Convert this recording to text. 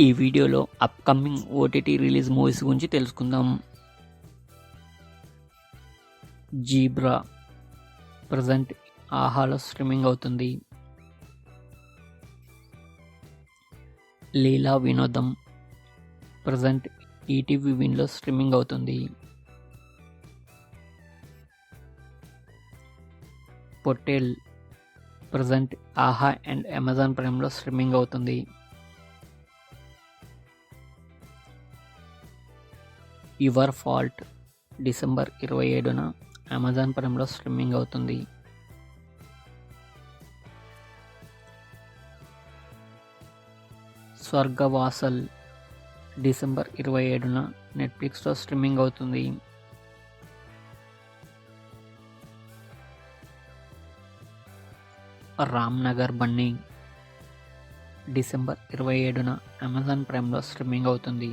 ఈ వీడియోలో upcoming OTT release movies గురించి తెలుసుకుందాం. జీబ్రా ప్రజెంట్ ఆహాలో స్ట్రీమింగ్ అవుతుంది. లీలా వినోదం ప్రజెంట్ ఈటీవీ విన్లో స్ట్రీమింగ్ అవుతుంది. Pottel present Aha and Amazon ప్రైమ్లో స్ట్రీమింగ్ అవుతుంది. యువర్ ఫాల్ట్ డిసెంబర్ 27న అమెజాన్ ప్రైమ్లో స్ట్రీమింగ్ అవుతుంది. స్వర్గవాసల్ డిసెంబర్ 27న నెట్ఫ్లిక్స్లో స్ట్రీమింగ్ అవుతుంది. రామ్నగర్ బన్నీ డిసెంబర్ 27న అమెజాన్ ప్రైమ్లో స్ట్రీమింగ్ అవుతుంది.